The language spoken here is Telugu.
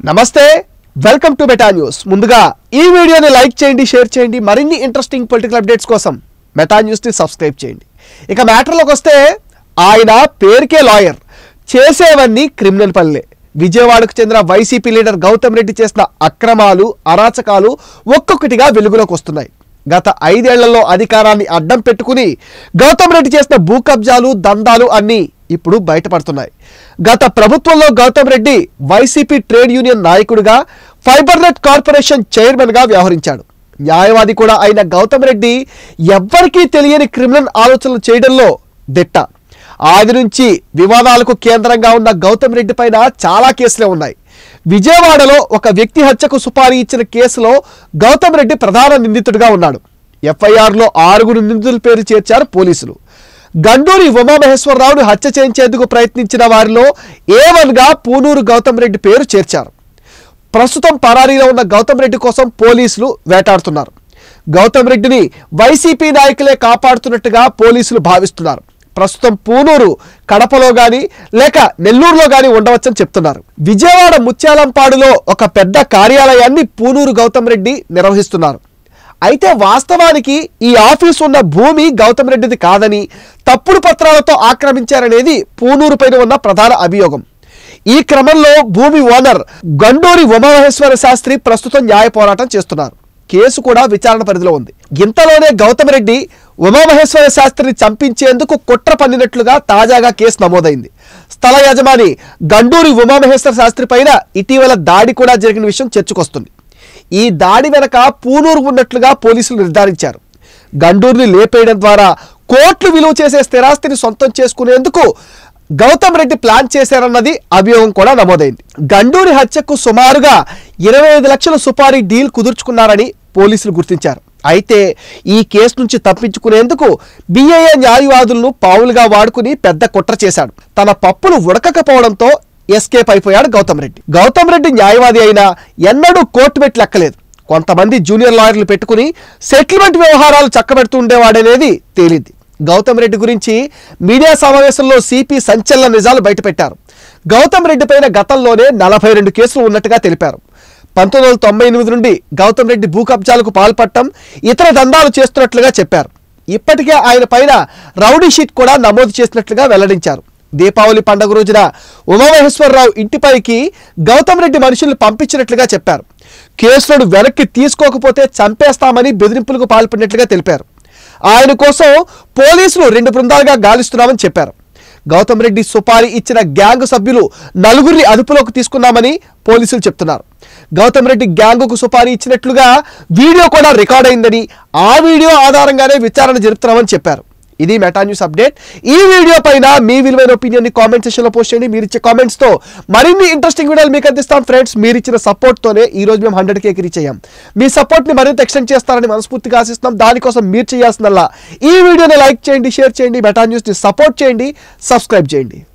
నమస్తే వెల్కమ్ టు మెటా న్యూస్. ముందుగా ఈ వీడియోని లైక్ చేయండి, షేర్ చేయండి. మరిన్ని ఇంట్రెస్టింగ్ పొలిటికల్ అప్డేట్స్ కోసం మెటా న్యూస్ని సబ్స్క్రైబ్ చేయండి. ఇక మ్యాటర్లోకి వస్తే, ఆయన పేరుకే లాయర్, చేసేవన్నీ క్రిమినల్ పనులే. విజయవాడకు చెందిన వైసీపీ లీడర్ గౌతమ్ రెడ్డి చేసిన అక్రమాలు, అరాచకాలు ఒక్కొక్కటిగా వెలుగులోకి వస్తున్నాయి. గత 5 ఏళ్లలో అధికారాన్ని అడ్డం పెట్టుకుని గౌతమ్ రెడ్డి చేసిన భూ కబ్జాలు, దందాలు అన్నీ ఇప్పుడు బయటపడుతున్నాయి. గత ప్రభుత్వంలో గౌతమ్ రెడ్డి వైసీపీ ట్రేడ్ యూనియన్ నాయకుడిగా, ఫైబర్ నెట్ కార్పొరేషన్ చైర్మన్గా వ్యవహరించాడు. న్యాయవాది కూడా అయిన గౌతమ్ రెడ్డి ఎవ్వరికీ తెలియని క్రిమినల్ ఆలోచనలు చేయడంలో దిట్ట. ఆది నుంచి వివాదాలకు కేంద్రంగా ఉన్న గౌతమ్ రెడ్డి పైన చాలా కేసులే ఉన్నాయి. విజయవాడలో ఒక వ్యక్తి హత్యకు సుపారీ ఇచ్చిన కేసులో గౌతమ్ రెడ్డి ప్రధాన నిందితుడిగా ఉన్నాడు. ఎఫ్ఐఆర్లో 6 నిందితుల పేరు చేర్చారు పోలీసులు. గండూరి ఉమామహేశ్వరరావును హత్య చేయించేందుకు ప్రయత్నించిన వారిలో A1గా పూనూరు గౌతమ్ రెడ్డి పేరు చేర్చారు. ప్రస్తుతం పరారీలో ఉన్న గౌతమ్ రెడ్డి కోసం పోలీసులు వేటాడుతున్నారు. గౌతమ్ రెడ్డిని వైసీపీ నాయకులే కాపాడుతున్నట్టుగా పోలీసులు భావిస్తున్నారు. ప్రస్తుతం పూనూరు కడపలో గాని లేక నెల్లూరులో గాని ఉండవచ్చని చెప్తున్నారు. విజయవాడ ముత్యాలంపాడులో ఒక పెద్ద కార్యాలయాన్ని పూనూరు గౌతమ్ రెడ్డి నిర్వహిస్తున్నారు. అయితే వాస్తవానికి ఈ ఆఫీస్ ఉన్న భూమి గౌతమ్ రెడ్డిది కాదని, తప్పుడు పత్రాలతో ఆక్రమించారనేది పూనూరు పైన ఉన్న ప్రధాన అభియోగం. ఈ క్రమంలో భూమి ఓనర్ గండూరి ఉమామహేశ్వర శాస్త్రి ప్రస్తుతం న్యాయ పోరాటం చేస్తున్నారు. కేసు కూడా విచారణ పరిధిలో ఉంది. ఇంతలోనే గౌతమ్ రెడ్డి ఉమామహేశ్వర శాస్త్రిని చంపించేందుకు కుట్ర పన్నినట్లుగా తాజాగా కేసు నమోదైంది. స్థల యజమాని గండూరి ఉమామహేశ్వర శాస్త్రి పైన ఇటీవల దాడి కూడా జరిగిన విషయం చర్చకొస్తుంది. ఈ దాడి వెనక పూనూరు ఉన్నట్లుగా పోలీసులు నిర్ధారించారు. గండూరిని లేపేయడం ద్వారా కోట్లు విలువ చేసే స్థిరాస్తిని సొంతం చేసుకునేందుకు గౌతమ్ రెడ్డి ప్లాన్ చేశారన్నది అభియోగం కూడా నమోదైంది. గండూరి హత్యకు సుమారుగా 25 లక్షల సుపారీ డీల్ కుదుర్చుకున్నారని పోలీసులు గుర్తించారు. అయితే ఈ కేసు నుంచి తప్పించుకునేందుకు BIA న్యాయవాదులను పావులుగా వాడుకుని పెద్ద కుట్ర చేశాడు. తన పప్పులు ఉడకకపోవడంతో ఎస్కేప్ అయిపోయాడు గౌతమ్ రెడ్డి. గౌతమ్ రెడ్డి న్యాయవాది అయినా ఎన్నడూ కోర్టు మెట్లు ఎక్కలేదు. కొంతమంది జూనియర్ లాయర్లు పెట్టుకుని సెటిల్మెంట్ వ్యవహారాలు చక్కబెడుతూ ఉండేవాడనేది తేలింది. గౌతమ్ రెడ్డి గురించి మీడియా సమావేశంలో సిపి సంచలన నిజాలు బయటపెట్టారు. గౌతమ్ రెడ్డి పైన గతంలోనే 42 కేసులు ఉన్నట్టుగా తెలిపారు. 1998 నుండి గౌతమ్ రెడ్డి భూ కబ్జాలకు పాల్పడటం, ఇతర దందాలు చేస్తున్నట్లుగా చెప్పారు. ఇప్పటికే ఆయన పైన రౌడీ షీట్ కూడా నమోదు చేసినట్లుగా వెల్లడించారు. దీపావళి పండుగ రోజున ఉమామహేశ్వరరావు ఇంటిపైకి గౌతమ్ రెడ్డి మనుషుల్ని పంపించినట్లుగా చెప్పారు. కేసులను వెనక్కి తీసుకోకపోతే చంపేస్తామని బెదిరింపులకు పాల్పడినట్లుగా తెలిపారు. ఆయన కోసం పోలీసులు 2 బృందాలుగా గాలిస్తున్నామని చెప్పారు. గౌతమ్ రెడ్డి సుపారీ ఇచ్చిన గ్యాంగ్ సభ్యులు 4 అదుపులోకి తీసుకున్నామని పోలీసులు చెప్తున్నారు. గౌతమ్ రెడ్డి గ్యాంగుకు సుపారీ ఇచ్చినట్లుగా వీడియో కూడా రికార్డ్ అయిందని, ఆ వీడియో ఆధారంగానే విచారణ జరుపుతున్నామని చెప్పారు. ఇది మెటా న్యూస్ అప్డేట్. ఈ వీడియో పైన మీ విలువైన ఒపీనియన్ని కామెంట్ సెక్షన్లో పోస్ట్ చేయండి. మీరు ఇచ్చే కామెంట్స్తో మరిన్ని ఇంట్రెస్టింగ్ వీడియోలు మీకు అందిస్తాం ఫ్రెండ్స్. మీరు ఇచ్చిన సపోర్ట్తోనే ఈ రోజు మేము 100K రీచ్ అయ్యాం. మీ సపోర్ట్ని మరింత ఎక్స్టెండ్ చేస్తారని మనస్ఫూర్తిగా ఆశిస్తున్నాం. దానికోసం మీరు చేయాల్సిందల్లా ఈ వీడియోని లైక్ చేయండి, షేర్ చేయండి, మెటా న్యూస్ని సపోర్ట్ చేయండి, సబ్స్క్రైబ్ చేయండి.